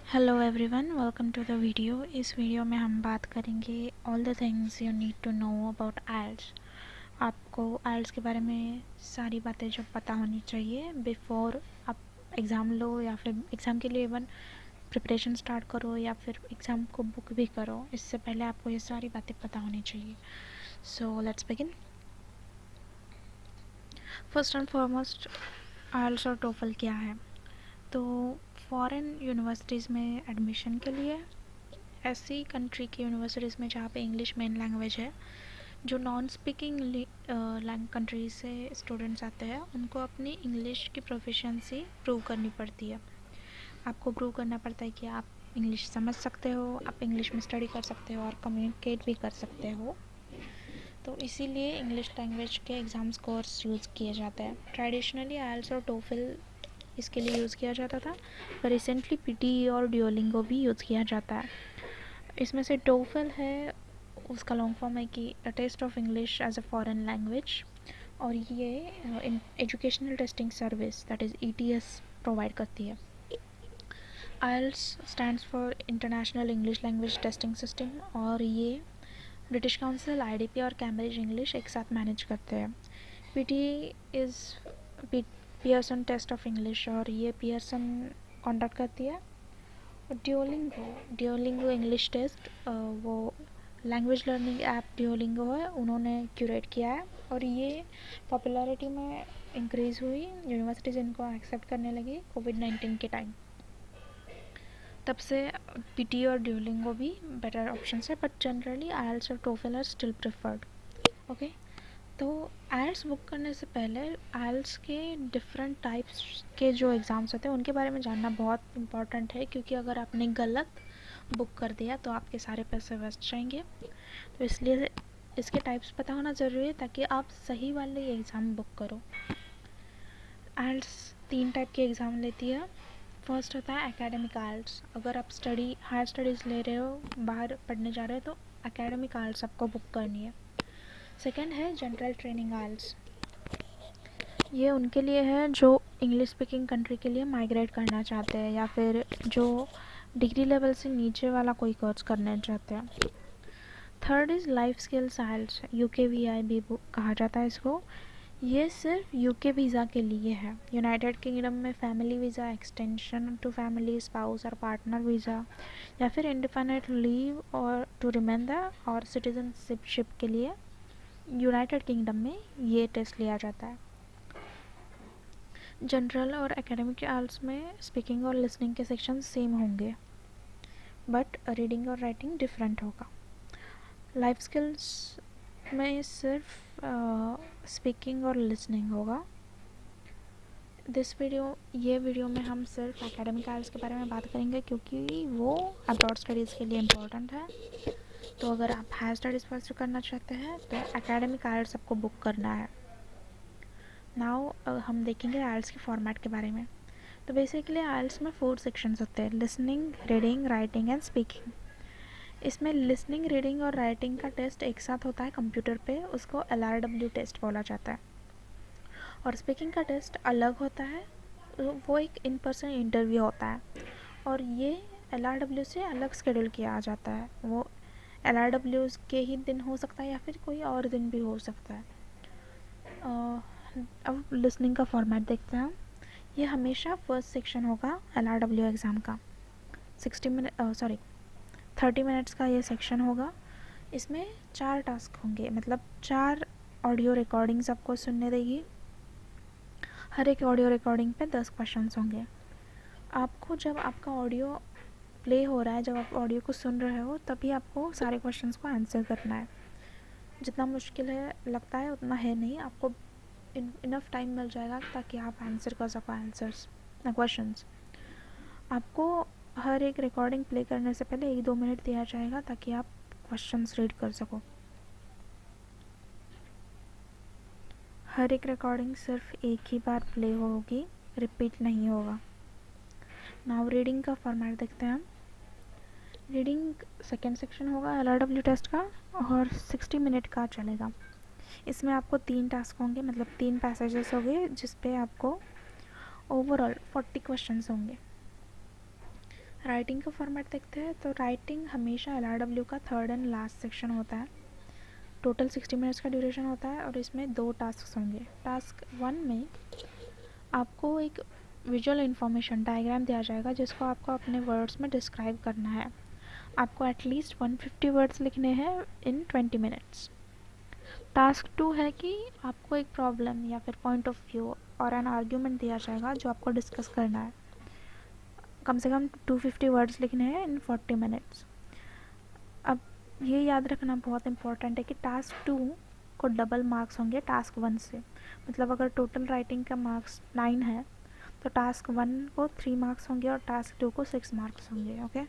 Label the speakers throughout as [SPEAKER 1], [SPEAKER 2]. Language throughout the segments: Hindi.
[SPEAKER 1] Hello everyone, welcome to the video. इस वीडियो में हम बात करेंगे all the things you need to know about IELTS. आपको आइल्स के बारे में सारी बातें जो पता होनी चाहिए बिफोर आप एग्ज़ाम लो या फिर एग्ज़ाम के लिए इवन प्रिपरेशन स्टार्ट करो या फिर एग्ज़ाम को बुक भी करो। इससे पहले आपको ये सारी बातें पता होनी चाहिए। So let's begin. First and foremost, IELTS और टोफल क्या है? तो फॉरेन यूनिवर्सिटीज़ में एडमिशन के लिए, ऐसी कंट्री की यूनिवर्सिटीज़ में जहाँ पे इंग्लिश मेन लैंग्वेज है, जो नॉन स्पीकिंग कंट्री से स्टूडेंट्स आते हैं, उनको अपनी इंग्लिश की प्रोफिशिएंसी प्रूव करनी पड़ती है। आपको प्रूव करना पड़ता है कि आप इंग्लिश समझ सकते हो, आप इंग्लिश में स्टडी कर सकते हो और कम्युनिकेट भी कर सकते हो। तो इसीलिए इंग्लिश लैंग्वेज के एग्ज़ाम स्कोर्स यूज़ किए जाते हैं। ट्रेडिशनली आइल्स और टोफल इसके लिए यूज़ किया जाता था, पर रिसेंटली पीटी और ड्यूलिंगो भी यूज़ किया जाता है। इसमें से टोफल है, उसका लॉन्ग फॉर्म है कि a test of English as a foreign language, और ये educational testing service that is ETS provide करती है। IELTS stands for international English language testing system, और ये ब्रिटिश काउंसिल, IDP और कैम्ब्रिज इंग्लिश एक साथ मैनेज करते हैं। PT is Pearson test of English, और ये पियर्सन कंडक्ट करती है। ड्यूलिंगो इंग्लिश टेस्ट, वो लैंग्वेज लर्निंग ऐप ड्यूलिंगो है, उन्होंने क्यूरेट किया है, और ये पॉपुलैरिटी में इंक्रीज़ हुई, यूनिवर्सिटीज़ इनको एक्सेप्ट करने लगी कोविड-19 के टाइम। तब से PT और ड्यूलिंगो भी बेटर ऑप्शन है, बट जनरली आइल्स और TOEFL are still preferred. Okay, तो आइल्स बुक करने से पहले आइल्स के डिफरेंट टाइप्स के जो एग्ज़ाम्स होते हैं उनके बारे में जानना बहुत इम्पॉर्टेंट है, क्योंकि अगर आपने गलत बुक कर दिया तो आपके सारे पैसे वेस्ट जाएंगे। तो इसलिए इसके टाइप्स पता होना ज़रूरी है ताकि आप सही वाले एग्ज़ाम बुक करो। आइल्स 3 टाइप के एग्ज़ाम लेती है। फर्स्ट होता है एकेडमिक आइल्स। अगर आप हायर स्टडीज़ ले रहे हो, बाहर पढ़ने जा रहे हो, तो एकेडमिक आइल्स आपको बुक करनी है। सेकेंड है जनरल ट्रेनिंग आइल्स। ये उनके लिए है जो इंग्लिश स्पीकिंग कंट्री के लिए माइग्रेट करना चाहते हैं, या फिर जो डिग्री लेवल से नीचे वाला कोई कोर्स करना चाहते हैं। Third is life skills IELTS, UKVI भी कहा जाता है इसको। ये सिर्फ UK वीज़ा के लिए है। यूनाइटेड किंगडम में family visa, extension to family, spouse और पार्टनर वीज़ा, या फिर इंडिपेंडेंट लीव और टू रिमेन और सिटीजनशिप के लिए यूनाइटेड किंगडम में ये टेस्ट लिया जाता है। जनरल और एकेडमिक आइल्स में स्पीकिंग और लिसनिंग के सेक्शन सेम होंगे, बट रीडिंग और राइटिंग डिफरेंट होगा। लाइफ स्किल्स में सिर्फ स्पीकिंग और लिसनिंग होगा। ये वीडियो में हम सिर्फ एकेडमिक आइल्स के बारे में बात करेंगे, क्योंकि वो अब्रॉड स्टडीज़ के लिए इम्पोर्टेंट है। तो अगर आप हायर स्टडीज़ परस्यू करना चाहते हैं तो एकेडमिक आइल्स आपको बुक करना है। नाउ हम देखेंगे आइल्स के फॉर्मेट के बारे में। तो बेसिकली आइल्स में 4 सेक्शंस होते हैं: listening, reading, writing and speaking. इसमें लिसनिंग, रीडिंग और राइटिंग का टेस्ट एक साथ होता है कंप्यूटर पे, उसको LRW टेस्ट बोला जाता है। और स्पीकिंग का टेस्ट अलग होता है, वो एक इन पर्सन इंटरव्यू होता है, और ये LRW से अलग शेड्यूल किया जाता है। वो LRW के ही दिन हो सकता है या फिर कोई और दिन भी हो सकता है। अब लिसनिंग का फॉर्मेट देखते हैं। ये हमेशा फर्स्ट सेक्शन होगा LRW एग्ज़ाम का। 30 मिनट्स का ये सेक्शन होगा। इसमें 4 टास्क होंगे, मतलब 4 ऑडियो रिकॉर्डिंग्स आपको सुनने देगी। हर एक ऑडियो रिकॉर्डिंग पे 10 क्वेश्चंस होंगे। आपको जब आपका ऑडियो प्ले हो रहा है, जब आप ऑडियो को सुन रहे हो, तभी आपको सारे क्वेश्चंस को आंसर करना है। जितना मुश्किल है लगता है उतना है नहीं, आपको इनफ टाइम मिल जाएगा ताकि आप आंसर कर सको क्वेश्चंस। आपको हर एक रिकॉर्डिंग प्ले करने से पहले 1-2 मिनट दिया जाएगा ताकि आप क्वेश्चंस रीड कर सको। हर एक रिकॉर्डिंग सिर्फ एक ही बार प्ले होगी, रिपीट नहीं होगा। नाउ रीडिंग का फॉर्मेट देखते हैं। रीडिंग सेकेंड सेक्शन होगा LRW टेस्ट का, और 60 मिनट का चलेगा। इसमें आपको 3 टास्क होंगे, मतलब 3 पैसेजेस होंगे, जिस पे आपको ओवरऑल 40 क्वेश्चंस होंगे। राइटिंग का फॉर्मेट देखते हैं तो राइटिंग हमेशा LRW का थर्ड एंड लास्ट सेक्शन होता है। टोटल 60 मिनट्स का ड्यूरेशन होता है और इसमें 2 टास्क होंगे। टास्क 1 में आपको एक विजुअल इन्फॉर्मेशन डायग्राम दिया जाएगा जिसको आपको अपने वर्ड्स में डिस्क्राइब करना है। आपको एटलीस्ट 150 वर्ड्स लिखने हैं इन 20 मिनट्स। टास्क 2 है कि आपको एक प्रॉब्लम या फिर पॉइंट ऑफ व्यू और एन आर्ग्यूमेंट दिया जाएगा जो आपको डिस्कस करना है। कम से कम 250 वर्ड्स लिखने हैं इन 40 मिनट्स। अब ये याद रखना बहुत इम्पोर्टेंट है कि टास्क 2 को डबल मार्क्स होंगे टास्क 1 से। मतलब अगर टोटल राइटिंग का मार्क्स 9 है तो टास्क 1 को 3 मार्क्स होंगे और टास्क 2 को 6 मार्क्स होंगे। ओके,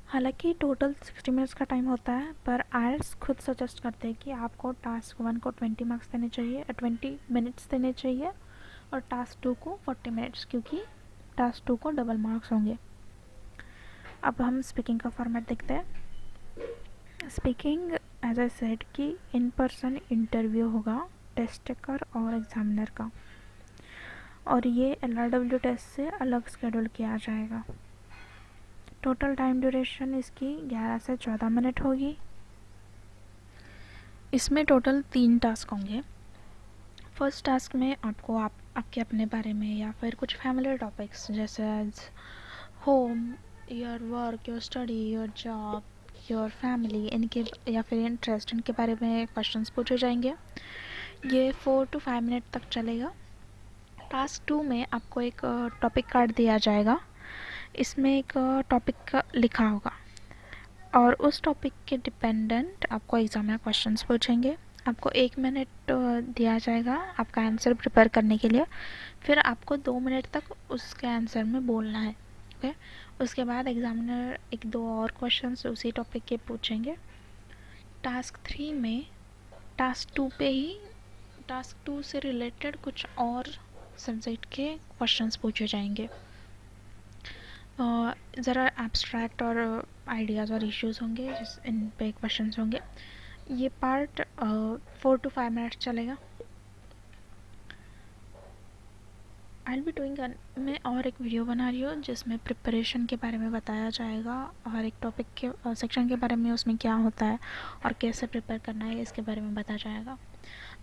[SPEAKER 1] हालांकि टोटल 60 मिनट्स का टाइम होता है, पर आयल्स खुद सजेस्ट करते हैं कि आपको टास्क 1 को 20 मार्क्स देने चाहिए, 20 मिनट्स देने चाहिए और टास्क 2 को 40 मिनट्स, क्योंकि टास्क 2 को डबल मार्क्स होंगे। अब हम स्पीकिंग का फॉर्मेट देखते हैं। स्पीकिंग एज आई सेड कि इन पर्सन इंटरव्यू होगा टेस्ट टेकर और एग्जामिनर का, और ये LRW टेस्ट से अलग शेड्यूल किया जाएगा। टोटल टाइम ड्यूरेशन इसकी 11 से 14 मिनट होगी। इसमें टोटल 3 टास्क होंगे। फर्स्ट टास्क में आपको आपके अपने बारे में या फिर कुछ फैमिली टॉपिक्स जैसे home, your work, your study, your job, your family, इनके या फिर इंटरेस्ट, इनके बारे में क्वेश्चंस पूछे जाएंगे। ये 4 to 5 मिनट तक चलेगा। टास्क 2 में आपको एक टॉपिक कार्ड दिया जाएगा। इसमें एक टॉपिक का लिखा होगा और उस टॉपिक के डिपेंडेंट आपको एग्जामिनर क्वेश्चंस पूछेंगे। आपको 1 मिनट दिया जाएगा आपका आंसर प्रिपेयर करने के लिए। फिर आपको 2 मिनट तक उसके आंसर में बोलना है। ओके, उसके बाद एग्जामिनर 1-2 और क्वेश्चंस उसी टॉपिक के पूछेंगे। टास्क 3 में टास्क 2 पे ही टास्क 2 से रिलेटेड कुछ और सब्जेक्ट के क्वेश्चंस पूछे जाएंगे। ज़रा एब्स्ट्रैक्ट और आइडियाज़ और इश्यूज होंगे जिस इन पे क्वेश्चंस होंगे। ये पार्ट 4 to 5 मिनट चलेगा। आई विल बी डूइंग मैं और एक वीडियो बना रही हूँ जिसमें प्रिपरेशन के बारे में बताया जाएगा और एक टॉपिक के सेक्शन के बारे में, उसमें क्या होता है और कैसे प्रिपेयर करना है इसके बारे में बताया जाएगा।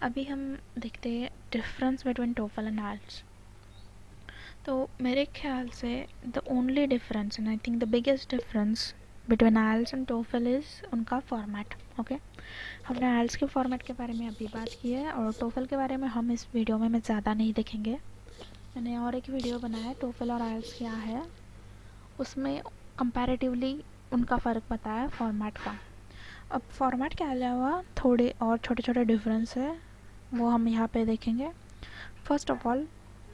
[SPEAKER 1] अभी हम देखते हैं difference between TOEFL and IELTS. तो मेरे ख्याल से the only difference and I think the biggest difference between IELTS and TOEFL is उनका फॉर्मेट। ओके, हमने आइल्स के फॉर्मेट के बारे में अभी बात की है और टोफल के बारे में हम इस वीडियो में ज़्यादा नहीं देखेंगे। मैंने और एक वीडियो बनाया है टोफल और आइल्स क्या है, उसमें कंपैरेटिवली उनका फ़र्क बताया फॉर्मेट का। अब फॉर्मेट के अलावा थोड़े और छोटे छोटे डिफरेंस है, वो हम यहाँ पे देखेंगे। First of all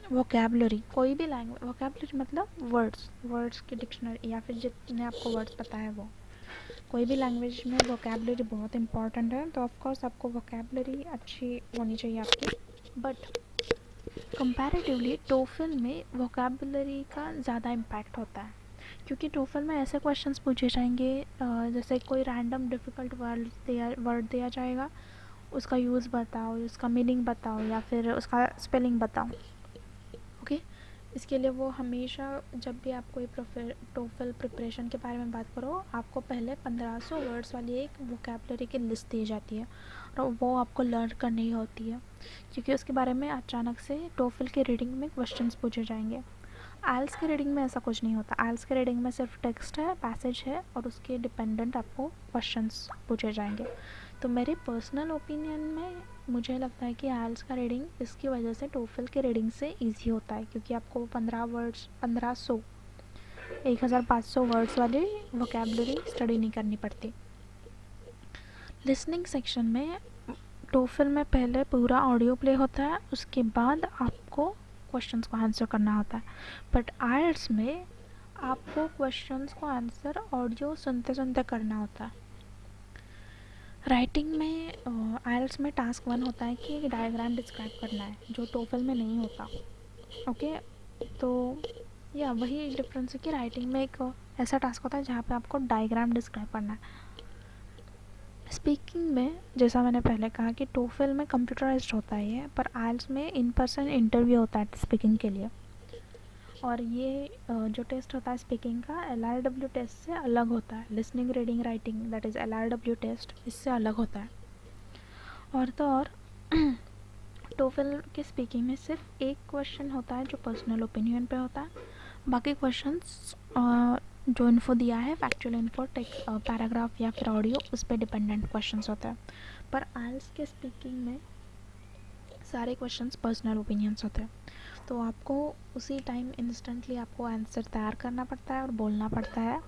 [SPEAKER 1] vocabulary. कोई भी लैंग्वेज, वोकैबुलरी मतलब वर्ड्स की डिक्शनरी या फिर जितने आपको वर्ड्स पता है वो। कोई भी लैंग्वेज में वोकैबुलरी बहुत इंपॉर्टेंट है, तो ऑफकोर्स आपको वोकैबुलरी अच्छी होनी चाहिए आपकी। बट कंपैरेटिवली टोफल में वोकैबुलरी का ज़्यादा इम्पैक्ट होता है, क्योंकि टोफल में ऐसे क्वेश्चंस पूछे जाएंगे जैसे कोई रैंडम डिफ़िकल्ट वर्ड दिया जाएगा, उसका यूज़ बताओ, उसका मीनिंग बताओ या फिर उसका स्पेलिंग बताओ। ओके, इसके लिए वो हमेशा जब भी आप कोई टोफल प्रिपरेशन के बारे में बात करो, आपको पहले 1500 वर्ड्स वाली एक वोकैबुलरी की लिस्ट दी जाती है और वो आपको लर्न करनी होती है, क्योंकि उसके बारे में अचानक से टोफल के रीडिंग में क्वेश्चंस पूछे जाएंगे। आइल्स के रीडिंग में ऐसा कुछ नहीं होता। आइल्स के रीडिंग में सिर्फ टेक्स्ट है, पैसेज है और उसके डिपेंडेंट आपको क्वेश्चंस पूछे जाएंगे। तो मेरे पर्सनल ओपिनियन में मुझे लगता है कि आइल्स का रीडिंग इसकी वजह से टोफल के रीडिंग से इजी होता है, क्योंकि आपको 1500 वर्ड्स वाली वोकैबुलरी स्टडी नहीं करनी पड़ती। लिसनिंग सेक्शन में टोफल में पहले पूरा ऑडियो प्ले होता है, उसके बाद आपको क्वेश्चंस को आंसर करना होता है। बट आइल्स में आपको क्वेश्चंस को आंसर ऑडियो सुनते सुनते करना होता है। राइटिंग में आइल्स में टास्क 1 होता है कि डायग्राम डिस्क्राइब करना है, जो टोफल में नहीं होता। ओके, तो या वही डिफरेंस है कि राइटिंग में एक ऐसा टास्क होता है जहाँ पे आपको डायग्राम डिस्क्राइब करना है। स्पीकिंग में जैसा मैंने पहले कहा कि टोफल में कंप्यूटराइज्ड होता है ये, पर आइल्स में इन पर्सन इंटरव्यू होता है स्पीकिंग के लिए। और ये जो टेस्ट होता है स्पीकिंग का LRW टेस्ट से अलग होता है, listening reading writing that is LRW test इससे अलग होता है। और तो और टोफल के स्पीकिंग में सिर्फ एक क्वेश्चन होता है जो पर्सनल ओपिनियन पे होता है, बाकी क्वेश्चंस जो इन्फो दिया है फैक्चुअल इन्फो पैराग्राफ या फिर ऑडियो उस पर डिपेंडेंट क्वेश्चंस होते हैं। पर आइल्स के स्पीकिंग में सारे क्वेश्चंस पर्सनल ओपिनियंस होते हैं, तो आपको उसी टाइम इंस्टेंटली आपको आंसर तैयार करना पड़ता है और बोलना पड़ता है।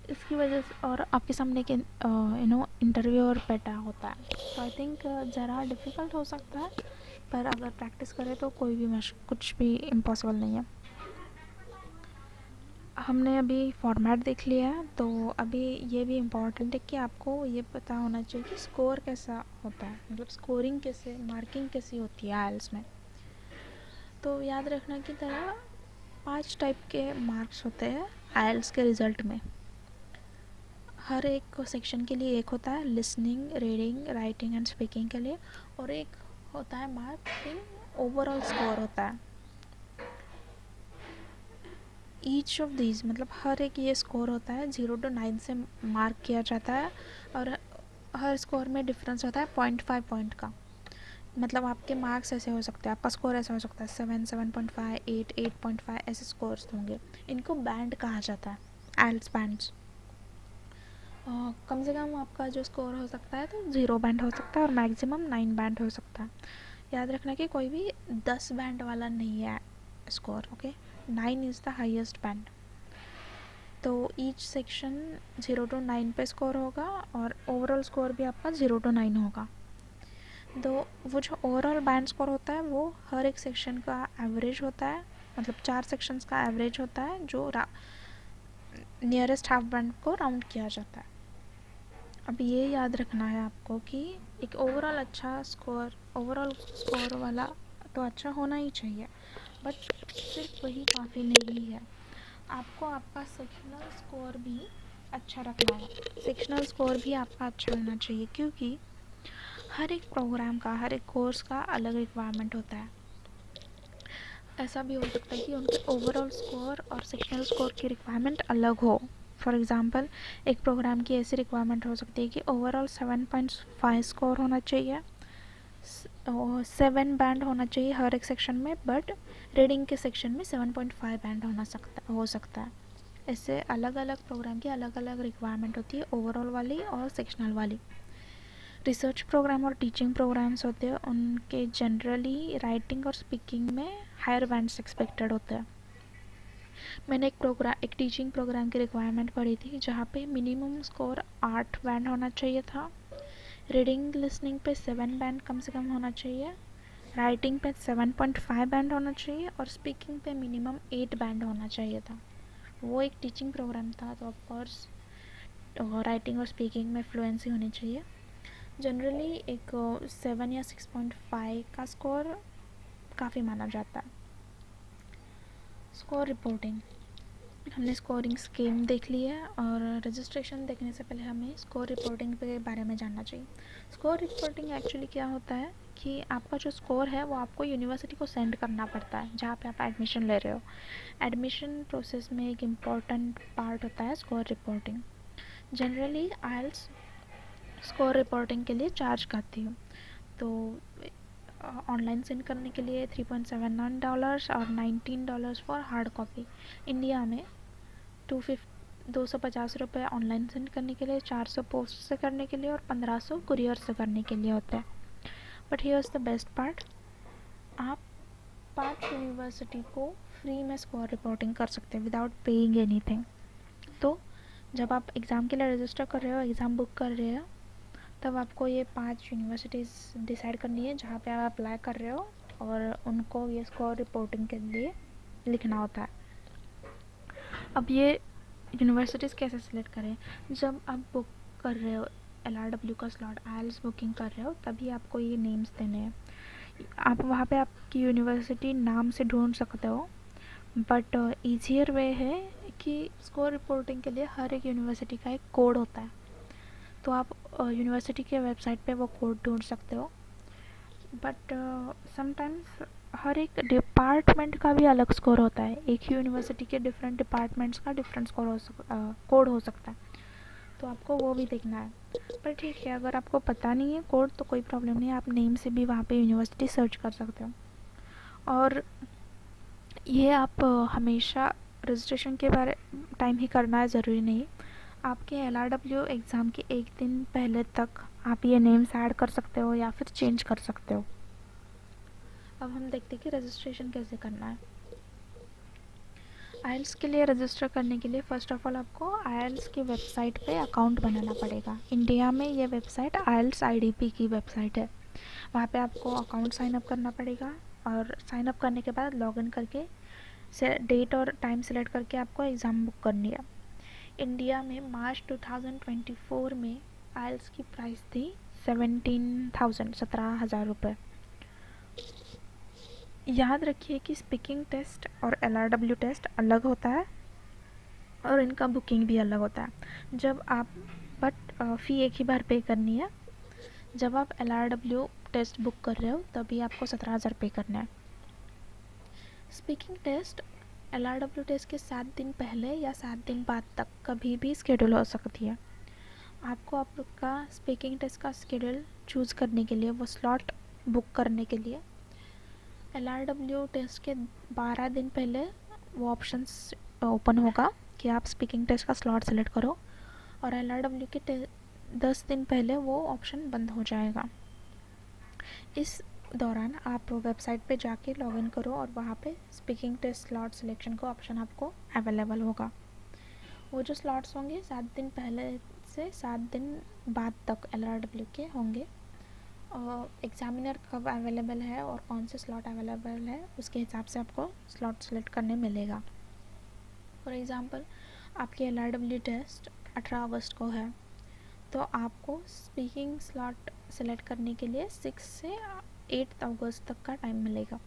[SPEAKER 1] इसकी वजह से और आपके सामने के इंटरव्यूअर बैठा होता है, तो आई थिंक ज़रा डिफ़िकल्ट हो सकता है, पर अगर प्रैक्टिस करें तो कोई भी कुछ भी इम्पॉसिबल नहीं है। हमने अभी फॉर्मेट देख लिया है, तो अभी ये भी इम्पॉर्टेंट है कि आपको ये पता होना चाहिए कि स्कोर कैसा होता है, मतलब स्कोरिंग कैसे, मार्किंग कैसी होती है आइल्स में। तो याद रखना की तरह 5 टाइप के मार्क्स होते हैं आइल्स के रिज़ल्ट में। हर एक सेक्शन के लिए एक होता है listening reading writing and speaking के लिए, और एक होता है मार्किंग ओवरऑल स्कोर होता है। ईच ऑफ दीज मतलब हर एक ये स्कोर होता है 0 to 9 से मार्क किया जाता है, और हर स्कोर में डिफरेंस होता है 0.5 पॉइंट का। मतलब आपके मार्क्स ऐसे हो सकते हैं, आपका स्कोर ऐसा हो सकता है 7, 7.5, 8, 8.5 ऐसे स्कोर्स होंगे। इनको बैंड कहा जाता है, आइल्स बैंड्स। कम से कम आपका जो स्कोर हो सकता है तो 0 बैंड हो सकता है और मैक्सिमम 9 बैंड हो सकता है। याद रखना कि कोई भी 10 बैंड वाला नहीं है score, okay. 9 is the highest band. तो ईच सेक्शन 0 to 9 पे स्कोर होगा और ओवरऑल स्कोर भी आपका 0 to 9 होगा। तो वो जो ओवरऑल बैंड स्कोर होता है वो हर एक सेक्शन का एवरेज होता है, मतलब 4 सेक्शंस का एवरेज होता है जो नियरेस्ट हाफ बैंड को राउंड किया जाता है। अब ये याद रखना है आपको कि एक ओवरऑल स्कोर वाला तो अच्छा होना ही चाहिए, बट सिर्फ वही काफ़ी नहीं है, आपको आपका सेक्शनल स्कोर भी अच्छा रखना है। सेक्शनल स्कोर भी आपका अच्छा होना चाहिए, क्योंकि हर एक प्रोग्राम का, हर एक कोर्स का अलग रिक्वायरमेंट होता है। ऐसा भी हो सकता है कि उनके ओवरऑल स्कोर और सेक्शनल स्कोर की रिक्वायरमेंट अलग हो। फॉर एग्ज़ाम्पल एक प्रोग्राम की ऐसी रिक्वायरमेंट हो सकती है कि ओवरऑल 7.5 स्कोर होना चाहिए, 7 बैंड होना चाहिए हर एक सेक्शन में, बट रीडिंग के सेक्शन में 7.5 बैंड हो सकता है। ऐसे अलग अलग प्रोग्राम की अलग अलग रिक्वायरमेंट होती है, ओवरऑल वाली और सेक्शनल वाली। रिसर्च प्रोग्राम और टीचिंग प्रोग्राम्स होते हैं, उनके जनरली राइटिंग और स्पीकिंग में हायर बैंड्स एक्सपेक्टेड होते हैं। मैंने एक टीचिंग प्रोग्राम की रिक्वायरमेंट पढ़ी थी जहाँ पे मिनिमम स्कोर 8 बैंड होना चाहिए था, रीडिंग लिसनिंग पे 7 बैंड कम से कम होना चाहिए, राइटिंग पे 7.5 बैंड होना चाहिए और स्पीकिंग पे मिनिमम 8 बैंड होना चाहिए था। वो एक टीचिंग प्रोग्राम था, तो ऑफकोर्स राइटिंग और स्पीकिंग में फ्लुएंसी होनी चाहिए। जनरली एक 7 या 6.5 का स्कोर काफ़ी माना जाता है। स्कोर रिपोर्टिंग, हमने स्कोरिंग स्कीम देख ली है, और रजिस्ट्रेशन देखने से पहले हमें स्कोर रिपोर्टिंग के बारे में जानना चाहिए। स्कोर रिपोर्टिंग एक्चुअली क्या होता है कि आपका जो स्कोर है वो आपको यूनिवर्सिटी को सेंड करना पड़ता है जहाँ पे आप एडमिशन ले रहे हो। एडमिशन प्रोसेस में एक इम्पॉर्टेंट पार्ट होता है स्कोर रिपोर्टिंग। जनरली आइल्स स्कोर रिपोर्टिंग के लिए चार्ज करती हूँ, तो ऑनलाइन सेंड करने के लिए $3.79 और $19 फॉर हार्ड कॉपी। इंडिया में 250 रुपये ऑनलाइन सेंड करने के लिए, 400 पोस्ट से करने के लिए और 1500 कुरियर से करने के लिए होता है। But here's the best part, आप 5 यूनिवर्सिटी को फ्री में स्कोर रिपोर्टिंग कर सकते हैं विदाउट पेइंग एनीथिंग। तो जब आप एग्ज़ाम के लिए रजिस्टर कर रहे हो, एग्ज़ाम बुक कर रहे हो, तब आपको ये 5 यूनिवर्सिटीज़ डिसाइड करनी है जहाँ पे आप अप्लाई कर रहे हो, और उनको ये स्कोर रिपोर्टिंग के लिए लिखना होता है। अब ये यूनिवर्सिटीज़ कैसे सिलेक्ट करें? जब आप बुक कर रहे हो LRW का स्लॉट, आइल्स बुकिंग कर रहे हो, तभी आपको ये नेम्स देने हैं। आप वहाँ पे आपकी यूनिवर्सिटी नाम से ढूंढ सकते हो, बट ईजियर वे है कि स्कोर रिपोर्टिंग के लिए हर एक यूनिवर्सिटी का एक कोड होता है, तो आप यूनिवर्सिटी के वेबसाइट पे वो कोड ढूंढ सकते हो। बट समटाइम्स हर एक डिपार्टमेंट का भी अलग स्कोर होता है। एक ही यूनिवर्सिटी के डिफरेंट डिपार्टमेंट्स का डिफरेंट कोड हो सकता है, तो आपको वो भी देखना है। पर ठीक है, अगर आपको पता नहीं है कोड तो कोई प्रॉब्लम नहीं है, आप नेम से भी वहाँ पे यूनिवर्सिटी सर्च कर सकते हो। और ये आप हमेशा रजिस्ट्रेशन के बारे टाइम ही करना है, ज़रूरी नहीं। आपके LRW एग्ज़ाम के एक दिन पहले तक आप ये नेम्स ऐड कर सकते हो या फिर चेंज कर सकते हो। अब हम देखते हैं कि रजिस्ट्रेशन कैसे करना है। आइल्स के लिए रजिस्टर करने के लिए फ़र्स्ट ऑफ़ ऑल आपको आइल्स की वेबसाइट पे अकाउंट बनाना पड़ेगा। इंडिया में ये वेबसाइट आइल्स IDP की वेबसाइट है। वहाँ पे आपको अकाउंट साइन अप करना पड़ेगा, और साइन अप करने के बाद लॉगिन करके डेट और टाइम सेलेक्ट करके आपको एग्ज़ाम बुक करनी है। इंडिया में मार्च 2024 में आइल्स की प्राइस थी 17,000 रुपये। याद रखिए कि स्पीकिंग टेस्ट और LRW टेस्ट अलग होता है और इनका बुकिंग भी अलग होता है। जब आप फ़ी एक ही बार पे करनी है। जब आप LRW टेस्ट बुक कर रहे हो तभी आपको 17,000 पे करना है। स्पीकिंग टेस्ट LRW टेस्ट के 7 दिन पहले या 7 दिन बाद तक कभी भी स्केड्यूल हो सकती है। आपको आपका स्पीकिंग टेस्ट का स्केड्यूल चूज़ करने के लिए, वो स्लॉट बुक करने के लिए, LRW टेस्ट के 12 दिन पहले वो ऑप्शंस ओपन होगा कि आप स्पीकिंग टेस्ट का स्लॉट सेलेक्ट करो, और LRW के 10 दिन पहले वो ऑप्शन बंद हो जाएगा। इस दौरान आप वेबसाइट पे जाके लॉगिन करो और वहाँ पे स्पीकिंग टेस्ट स्लॉट सिलेक्शन का ऑप्शन आपको अवेलेबल होगा। वो जो स्लॉट्स होंगे 7 दिन पहले से 7 दिन बाद तक LRW के होंगे। एग्ज़ामिनर कब अवेलेबल है और कौन से स्लॉट अवेलेबल है उसके हिसाब से आपको स्लॉट सेलेक्ट करने मिलेगा। फॉर एग्ज़ाम्पल, आपकी LRW टेस्ट 18 अगस्त को है, तो आपको स्पीकिंग स्लॉट सेलेक्ट करने के लिए 6 से 8 अगस्त तक का टाइम मिलेगा,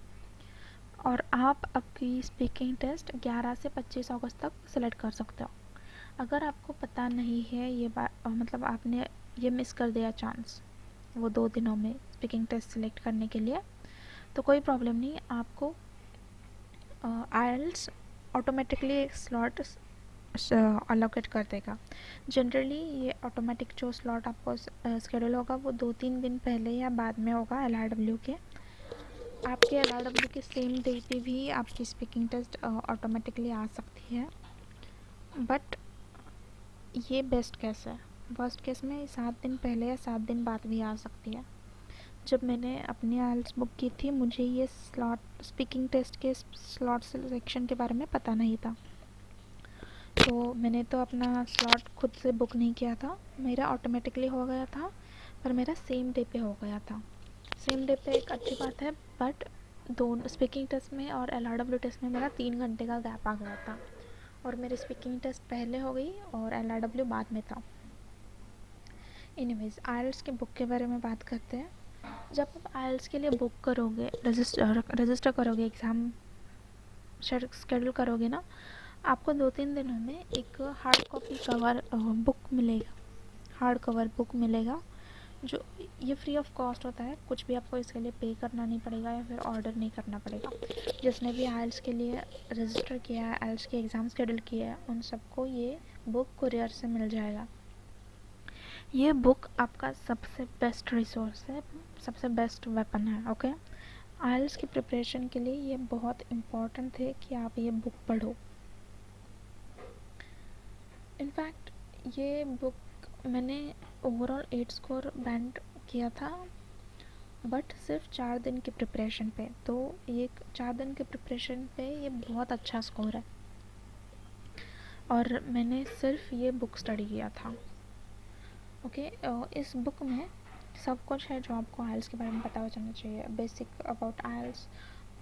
[SPEAKER 1] और आप आपकी स्पीकिंग टेस्ट 11 से 25 अगस्त तक सेलेक्ट कर सकते हो। अगर आपको पता नहीं है ये बात, मतलब आपने ये मिस कर दिया चांस वो 2 दिनों में स्पीकिंग टेस्ट सेलेक्ट करने के लिए, तो कोई प्रॉब्लम नहीं। आपको आइल्स ऑटोमेटिकली एक स्लॉट अलोकेट कर देगा। जनरली ये ऑटोमेटिक जो स्लॉट आपको स्केड्यूल होगा वो 2-3 दिन पहले या बाद में होगा LRW के। आपके LRW के सेम डे पे भी आपकी स्पीकिंग टेस्ट ऑटोमेटिकली आ सकती है, बट ये बेस्ट केस है। वर्स्ट केस में 7 दिन पहले या 7 दिन बाद भी आ सकती है। जब मैंने अपनी आइल्स बुक की थी, मुझे ये स्लॉट स्पीकिंग टेस्ट के स्लॉट सिलेक्शन के बारे में पता नहीं था, तो मैंने तो अपना स्लॉट खुद से बुक नहीं किया था। मेरा ऑटोमेटिकली हो गया था, पर मेरा सेम डे पे हो गया था। सेम डे पे एक अच्छी बात है, बट दोनों स्पीकिंग टेस्ट में और LRW टेस्ट में मेरा 3 घंटे का गैप आ गया था, और मेरी स्पीकिंग टेस्ट पहले हो गई और LRW बाद में था। एनीवेज, आइल्स के बुक के बारे में बात करते हैं। जब आप आइल्स के लिए बुक करोगे, रजिस्टर करोगे, एग्ज़ाम शेड्यूल करोगे ना, आपको 2-3 दिनों में एक हार्ड कॉपी कवर बुक मिलेगा, हार्ड कवर बुक मिलेगा, जो ये फ्री ऑफ कॉस्ट होता है। कुछ भी आपको इसके लिए पे करना नहीं पड़ेगा या फिर ऑर्डर नहीं करना पड़ेगा। जिसने भी आइल्स के लिए रजिस्टर किया है, आइल्स के एग्ज़ाम शेड्यूल किया है, उन सबको ये बुक कुरियर से मिल जाएगा। ये बुक आपका सबसे बेस्ट रिसोर्स है, सबसे बेस्ट वेपन है। ओके, आइल्स की प्रिपरेशन के लिए ये बहुत इम्पॉर्टेंट है कि आप ये बुक पढ़ो। इनफैक्ट ये बुक मैंने ओवरऑल 8 स्कोर बैंड किया था, बट सिर्फ 4 दिन की प्रिपरेशन पे। तो ये 4 दिन के प्रिपरेशन पे ये बहुत अच्छा स्कोर है, और मैंने सिर्फ ये बुक स्टडी किया था। ओके, इस बुक में सब कुछ है जो आपको आइल्स के बारे में पता हो जाना चाहिए। बेसिक अबाउट आइल्स,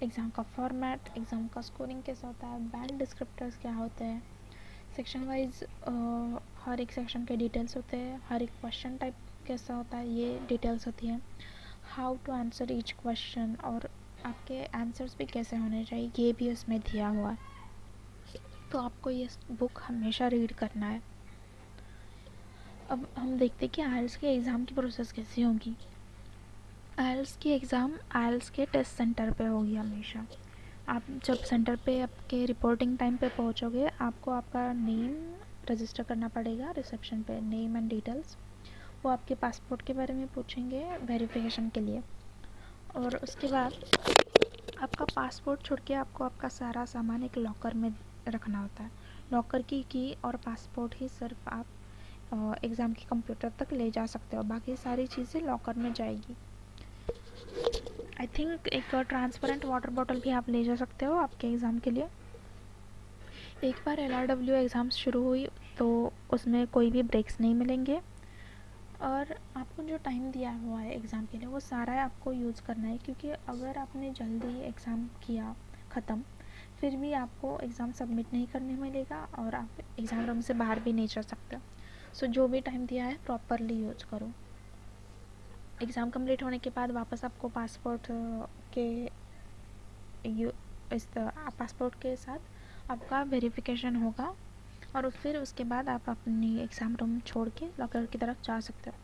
[SPEAKER 1] एग्ज़ाम का फॉर्मेट, एग्ज़ाम का स्कोरिंग कैसा होता है, बैंड डिस्क्रिप्टर्स क्या होते हैं, सेक्शन वाइज हर एक सेक्शन के डिटेल्स होते हैं, हर एक क्वेश्चन टाइप कैसा होता है ये डिटेल्स होती हैं, how to answer each question, और आपके आंसर्स भी कैसे होने चाहिए ये भी उसमें दिया हुआ है। तो आपको ये बुक हमेशा रीड करना है। अब हम देखते हैं कि आइल्स के एग्ज़ाम की प्रोसेस कैसी होगी। आइल्स की एग्ज़ाम आइल्स के टेस्ट सेंटर पे होगी हमेशा। आप जब सेंटर पे आपके रिपोर्टिंग टाइम पे पहुंचोगे, आपको आपका नेम रजिस्टर करना पड़ेगा रिसेप्शन पे, नेम एंड डिटेल्स। वो आपके पासपोर्ट के बारे में पूछेंगे वेरिफिकेशन के लिए, और उसके बाद आपका पासपोर्ट छोड़ के आपको आपका सारा सामान एक लॉकर में रखना होता है। लॉकर की की और पासपोर्ट ही सिर्फ आप एग्ज़ाम के कंप्यूटर तक ले जा सकते हो, बाकी सारी चीज़ें लॉकर में जाएगी। आई थिंक एक ट्रांसपेरेंट वाटर बॉटल भी आप ले जा सकते हो आपके एग्ज़ाम के लिए। एक बार LRW एग्ज़ाम्स शुरू हुई तो उसमें कोई भी ब्रेक्स नहीं मिलेंगे, और आपको जो टाइम दिया हुआ है एग्ज़ाम के लिए वो सारा आपको यूज़ करना है, क्योंकि अगर आपने जल्दी एग्ज़ाम किया ख़त्म, फिर भी आपको एग्ज़ाम सबमिट नहीं करने मिलेगा और आप एग्ज़ाम रूम से बाहर भी नहीं जा सकते। सो जो भी टाइम दिया है प्रॉपरली यूज़ करो। एग्ज़ाम कंप्लीट होने के बाद वापस आपको पासपोर्ट के पासपोर्ट के साथ आपका वेरिफिकेशन होगा, और फिर उसके बाद आप अपनी एग्ज़ाम रूम छोड़ के लॉकर की तरफ जा सकते हो।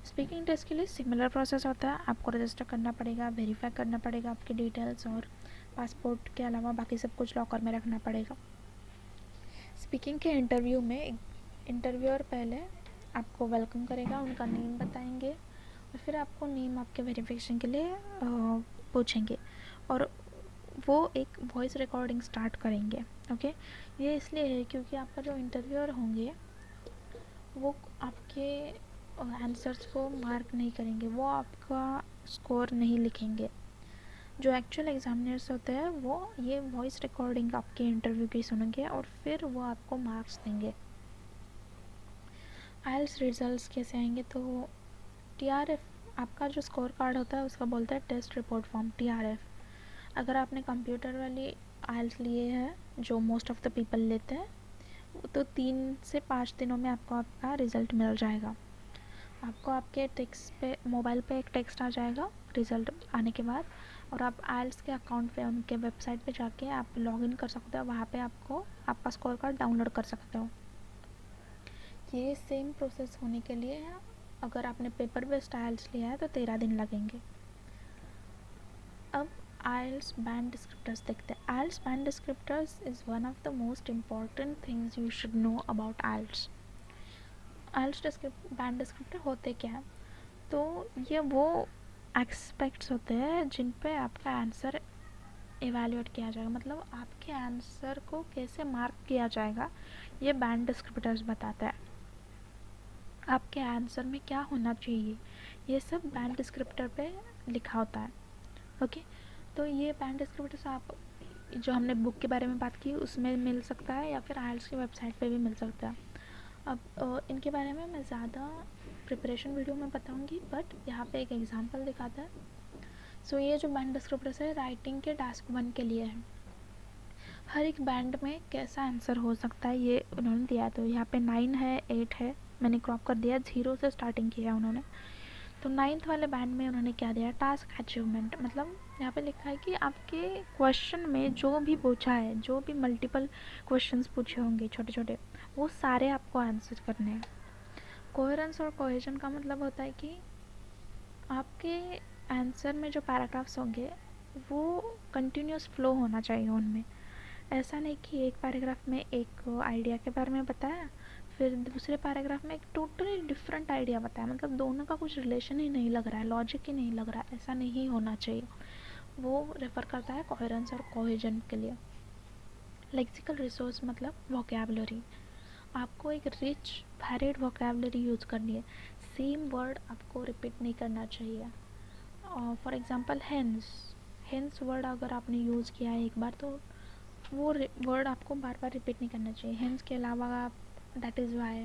[SPEAKER 1] स्पीकिंग टेस्ट के लिए सिमिलर प्रोसेस होता है। आपको रजिस्टर करना पड़ेगा, वेरीफाई करना पड़ेगा आपकी डिटेल्स, और पासपोर्ट के अलावा बाकी सब कुछ लॉकर में रखना पड़ेगा। स्पीकिंग के इंटरव्यू में इंटरव्यूअर पहले आपको वेलकम करेगा, उनका नेम बताएंगे, और फिर आपको नेम आपके वेरिफिकेशन के लिए पूछेंगे, और वो एक वॉइस रिकॉर्डिंग स्टार्ट करेंगे। ओके, ये इसलिए है क्योंकि आपका जो इंटरव्यूअर होंगे वो आपके आंसर्स को मार्क नहीं करेंगे, वो आपका स्कोर नहीं लिखेंगे। जो एक्चुअल एग्जामिनर्स होते हैं वो ये वॉइस रिकॉर्डिंग आपके इंटरव्यू की सुनेंगे और फिर वो आपको मार्क्स देंगे। आइल्स रिजल्ट्स कैसे आएंगे, तो TRF आपका जो स्कोर कार्ड होता है उसका बोलता है टेस्ट रिपोर्ट फॉर्म, TRF। अगर आपने कंप्यूटर वाली आइल्स लिए हैं जो मोस्ट ऑफ द पीपल लेते हैं, तो 3 से 5 दिनों में आपको आपका रिज़ल्ट मिल जाएगा। आपको आपके टेक्स्ट पे, मोबाइल पे एक टेक्स्ट आ जाएगा रिज़ल्ट आने के बाद, और आप आइल्स के अकाउंट पे, उनके वेबसाइट पे जाके आप लॉगिन कर सकते हो, वहाँ पे आपको आपका स्कोर कार्ड डाउनलोड कर सकते हो। ये सेम प्रोसेस होने के लिए है। अगर आपने पेपर बेस्ड आइल्स लिया है तो 13 दिन लगेंगे। अब IELTS बैंड डिस्क्रिप्टर्स देखते हैं। IELTS band descriptors is one of the most important things you should know about IELTS। IELTS band descriptor होते क्या हैं, तो ये वो एस्पेक्ट्स होते हैं जिन पे आपका आंसर एवेल्यूएट किया जाएगा, मतलब आपके आंसर को कैसे मार्क किया जाएगा, ये बैंड डिस्क्रिप्टर्स बताता है। आपके आंसर में क्या होना चाहिए, ये सब बैंड डिस्क्रिप्टर पे लिखा होता है। ओके, तो ये बैंड डिस्क्रिप्टर्स आप जो हमने बुक के बारे में बात की उसमें मिल सकता है, या फिर आइल्स की वेबसाइट पे भी मिल सकता है। अब इनके बारे में मैं ज़्यादा प्रिपरेशन वीडियो में बताऊंगी, बट यहाँ पे एक एग्जांपल दिखाता है। सो ये जो बैंड डिस्क्रिप्टर्स है राइटिंग के टास्क 1 के लिए है। हर एक बैंड में कैसा आंसर हो सकता है ये उन्होंने दिया, तो यहाँ पे 9 है, 8 है, मैंने क्रॉप कर दिया, 0 से स्टार्टिंग किया उन्होंने। तो 9th वाले बैंड में उन्होंने क्या दिया, टास्क अचीवमेंट, मतलब यहाँ पे लिखा है कि आपके क्वेश्चन में जो भी पूछा है, जो भी मल्टीपल क्वेश्चंस पूछे होंगे छोटे छोटे, वो सारे आपको आंसर करने हैं। कोहेरेंस और कोहेजन का मतलब होता है कि आपके आंसर में जो पैराग्राफ्स होंगे वो कंटिन्यूस फ्लो होना चाहिए उनमें। ऐसा नहीं कि एक पैराग्राफ में एक आइडिया के बारे में बताया, फिर दूसरे पैराग्राफ में एक टोटली डिफरेंट आइडिया बताया, मतलब दोनों का कुछ रिलेशन ही नहीं लग रहा है, लॉजिक ही नहीं लग रहा है, ऐसा नहीं होना चाहिए। वो रेफ़र करता है कोहेरेंस और कोहेजन के लिए। लेक्सिकल रिसोर्स मतलब वोकेबलरी, आपको एक रिच वैरिड वोकेबलरी यूज़ करनी है, सेम वर्ड आपको रिपीट नहीं करना चाहिए। फॉर एग्जांपल हेंस वर्ड अगर आपने यूज़ किया है एक बार, तो वो वर्ड आपको बार बार रिपीट नहीं करना चाहिए। हेंस के अलावा आप that is why,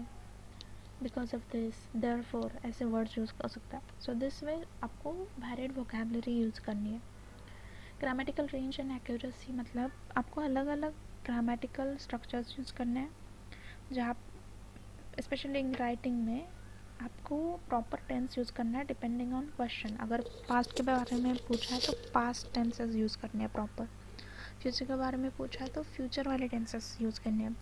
[SPEAKER 1] because of this, therefore, ऐसे वर्ड्स यूज़ कर सकता है। सो दिस वे आपको वैरिड वोकेबलरी यूज़ करनी है। ग्रामेटिकल रेंज एंड एक्यूरेसी मतलब आपको अलग अलग ग्रामेटिकल स्ट्रक्चर्स यूज़ करने हैं, जहाँ स्पेशली इन राइटिंग में आपको प्रॉपर टेंस यूज़ करना है डिपेंडिंग ऑन क्वेश्चन। अगर पास्ट के बारे में पूछा है तो पास्ट टेंसेस यूज़ करने हैं प्रॉपर, फ्यूचर के बारे में पूछा है तो फ्यूचर वाले टेंसेस यूज़ करने हैं,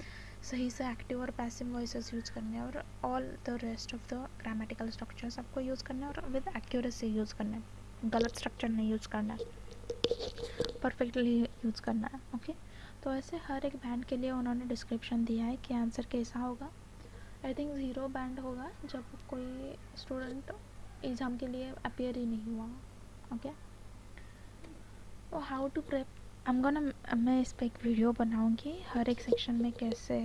[SPEAKER 1] सही से एक्टिव और पैसिव वॉइसेस यूज़ करने हैं, और all the rest of the grammatical structures आपको यूज़ करना है और विद एक्यूरेसी यूज़ करना है। गलत स्ट्रक्चर नहीं यूज़ करना है, परफेक्टली यूज़ करना है। ओके, तो ऐसे हर एक बैंड के लिए उन्होंने डिस्क्रिप्शन दिया है कि आंसर कैसा होगा। आई थिंक 0 बैंड होगा जब कोई स्टूडेंट एग्ज़ाम के लिए अपेयर ही नहीं हुआ। ओके, तो हाउ टू प्रेप, मैं इस पर एक वीडियो बनाऊंगी हर एक सेक्शन में कैसे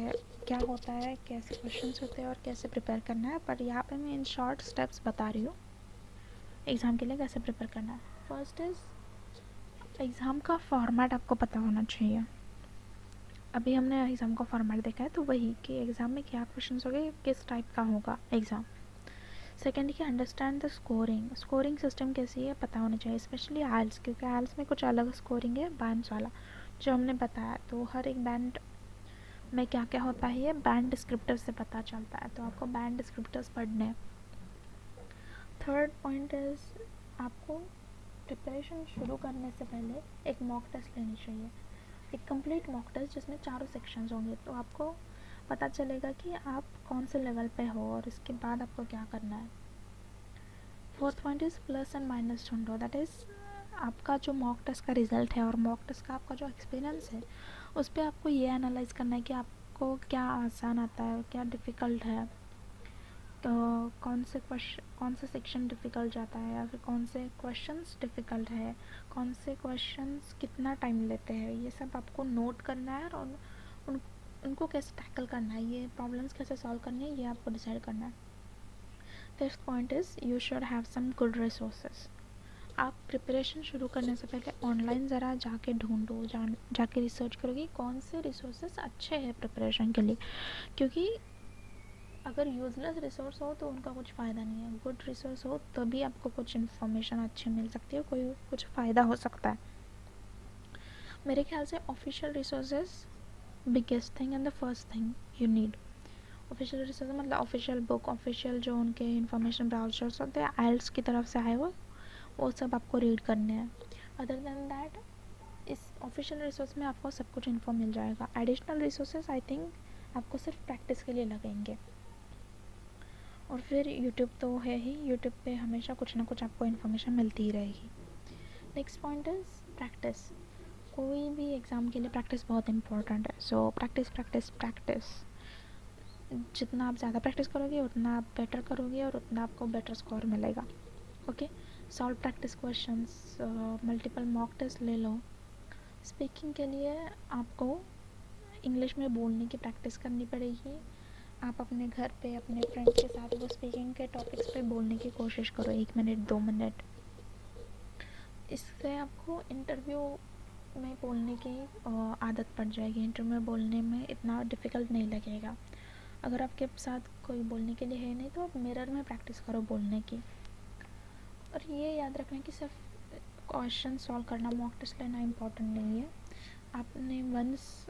[SPEAKER 1] क्या होता है, कैसे क्वेश्चंस होते हैं और कैसे प्रिपेयर करना है, पर यहाँ पे मैं इन शॉर्ट स्टेप्स बता रही हूँ एग्ज़ाम के लिए कैसे प्रिपेयर करना है। फर्स्ट इज़ एग्ज़ाम का फॉर्मेट आपको पता होना चाहिए। अभी हमने एग्ज़ाम का फॉर्मेट देखा है, तो वही कि एग्ज़ाम में क्या क्वेश्चंस होंगे, किस टाइप का होगा एग्ज़ाम। सेकेंड कि अंडरस्टैंड द स्कोरिंग सिस्टम कैसी है पता होना चाहिए, स्पेशली आइल्स, क्योंकि आइल्स में कुछ अलग स्कोरिंग है बैंड्स वाला जो हमने बताया। तो हर एक बैंड में क्या क्या होता है ये बैंड डिस्क्रिप्टर से पता चलता है, तो आपको बैंड डिस्क्रिप्टर्स पढ़ने हैं। थर्ड पॉइंट इज़ आपको प्रिपरेशन शुरू करने से पहले एक मॉक टेस्ट लेनी चाहिए, एक कंप्लीट मॉक टेस्ट जिसमें चारों सेक्शंस होंगे, तो आपको पता चलेगा कि आप कौन से लेवल पे हो और इसके बाद आपको क्या करना है। Fourth point is plus and minus ढूंढो, दैट इज़ आपका जो मॉक टेस्ट का रिज़ल्ट है और मॉक टेस्ट का आपका जो एक्सपीरियंस है उस पर आपको ये एनालाइज करना है कि आपको क्या आसान आता है और क्या डिफ़िकल्ट है, तो कौन से सेक्शन डिफ़िकल्ट जाता है या फिर कौन से क्वेश्चंस डिफ़िकल्ट है, कौन से क्वेश्चंस कितना टाइम लेते हैं, ये सब आपको नोट करना है और उनको कैसे टैकल करना है, ये प्रॉब्लम्स कैसे सॉल्व करनी है, ये आपको डिसाइड करना है। Fifth point is you should have some good resources. आप प्रिपरेशन शुरू करने से पहले ऑनलाइन ज़रा जाके ढूंढो, जाके रिसर्च करो कि कौन से रिसोर्सेज अच्छे हैं प्रिपरेशन के लिए, क्योंकि अगर यूज़लेस रिसोर्स हो तो उनका कुछ फ़ायदा नहीं है, गुड रिसोर्स हो तभी आपको कुछ इन्फॉर्मेशन अच्छी मिल सकती है, कोई कुछ फ़ायदा हो सकता है। मेरे ख्याल से official resources biggest thing and the first thing you need. Official resource मतलब ऑफिशियल बुक, ऑफिशियल जो उनके इन्फॉर्मेशन ब्राउजर्स होते हैं आइल्स की तरफ से आए हुए, वो सब आपको रीड करने हैं। अदर देन दैट इस ऑफिशियल रिसोर्स में आपको सब कुछ इन्फो मिल जाएगा। एडिशनल रिसोर्सेज आई थिंक आपको सिर्फ प्रैक्टिस के लिए लगेंगे। और फिर यूट्यूब तो है ही, यूट्यूब पे हमेशा कुछ ना कुछ आपको इन्फॉर्मेशन मिलती ही रहेगी। Next point is practice. कोई भी एग्ज़ाम के लिए प्रैक्टिस बहुत इंपॉर्टेंट है, सो प्रैक्टिस प्रैक्टिस प्रैक्टिस। जितना आप ज़्यादा प्रैक्टिस करोगे उतना आप बेटर करोगे और उतना आपको बेटर स्कोर मिलेगा। Okay, solve practice questions, multiple mock test ले लो। स्पीकिंग के लिए आपको इंग्लिश में बोलने की प्रैक्टिस करनी पड़ेगी। आप अपने घर पे अपने फ्रेंड के साथ वो स्पीकिंग के टॉपिक्स पे बोलने की कोशिश करो, 1 मिनट 2 मिनट। इससे आपको इंटरव्यू में बोलने की आदत पड़ जाएगी, इंटरव्यू में बोलने में इतना डिफ़िकल्ट नहीं लगेगा। अगर आपके साथ कोई बोलने के लिए है नहीं तो आप मिरर में प्रैक्टिस करो बोलने की। और ये याद रखना कि सिर्फ क्वेश्चन सॉल्व करना, मॉक टेस्ट लेना इम्पोर्टेंट नहीं है। आपने वंस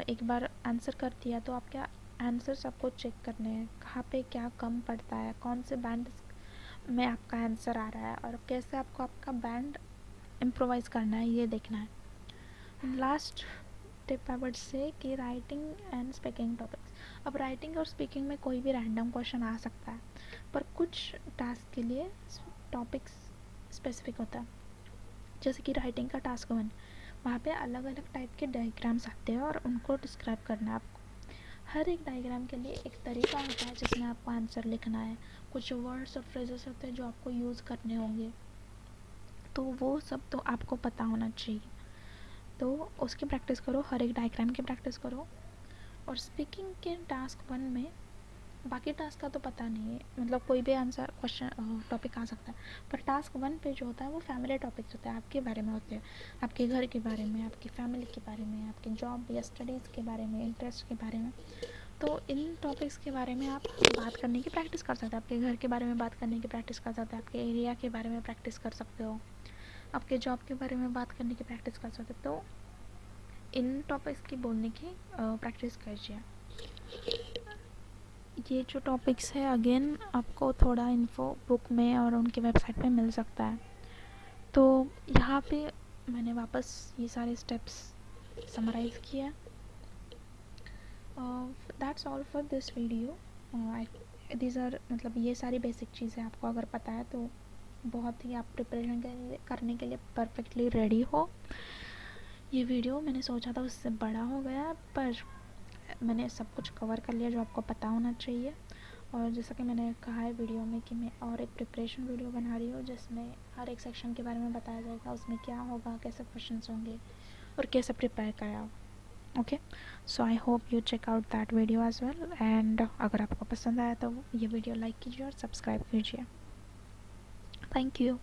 [SPEAKER 1] एक बार आंसर कर दिया तो आपके आंसर्स आपको चेक करने हैं, कहाँ पे क्या कम पड़ता है, कौन से बैंड में आपका आंसर आ रहा है और कैसे आपको आपका बैंड इम्प्रोवाइज़ करना है, ये देखना है। Last tip I would say कि राइटिंग एंड स्पीकिंग टॉपिक्स। अब राइटिंग और स्पीकिंग में कोई भी रैंडम क्वेश्चन आ सकता है, पर कुछ टास्क के लिए टॉपिक्स स्पेसिफिक होता है। जैसे कि राइटिंग का टास्क 1, वहाँ पे अलग अलग टाइप के डायग्राम्स आते हैं और उनको डिस्क्राइब करना है आपको। हर एक डायग्राम के लिए एक तरीका होता है जिसमें आपको आंसर लिखना है, कुछ वर्ड्स और फ्रेजेस होते हैं जो आपको यूज़ करने होंगे, तो वो सब तो आपको पता होना चाहिए। तो उसकी प्रैक्टिस करो, हर एक डायग्राम की प्रैक्टिस करो। और स्पीकिंग के टास्क 1 में बाकी टास्क का तो पता नहीं है, मतलब कोई भी आंसर क्वेश्चन टॉपिक आ सकता है, पर टास्क 1 पे जो होता है वो फैमिली टॉपिक्स होते हैं, आपके बारे में होते हैं, आपके घर के बारे में, आपकी फैमिली के बारे में, आपके जॉब या स्टडीज़ के बारे में, इंटरेस्ट के बारे में। तो इन टॉपिक्स के बारे में आप बात करने की प्रैक्टिस कर सकते हैं, आपके घर के बारे में बात करने की प्रैक्टिस कर सकते हैं, आपके एरिया के बारे में प्रैक्टिस कर सकते हो, आपके जॉब के बारे में बात करने की प्रैक्टिस कर सकते हो। तो इन टॉपिक्स की बोलने की प्रैक्टिस कीजिए। ये जो टॉपिक्स है अगेन आपको थोड़ा इन्फो बुक में और उनके वेबसाइट पे मिल सकता है। तो यहाँ पे मैंने वापस ये सारे स्टेप्स समराइज़ किया। That's all for this video. These are मतलब ये सारी बेसिक चीज़ें आपको अगर पता है तो बहुत ही आप प्रिपरेशन करने के लिए परफेक्टली रेडी हो। ये वीडियो मैंने सोचा था उससे बड़ा हो गया, पर मैंने सब कुछ कवर कर लिया जो आपको पता होना चाहिए। और जैसा कि मैंने कहा है वीडियो में कि मैं और एक प्रिपरेशन वीडियो बना रही हूँ जिसमें हर एक सेक्शन के बारे में बताया जाएगा, उसमें क्या होगा, कैसे क्वेश्चंस होंगे और कैसे प्रिपेयर करा। Okay, so I hope you check out that video as well. And अगर आपको पसंद आया तो ये वीडियो लाइक कीजिए और सब्सक्राइब कीजिए। Thank you.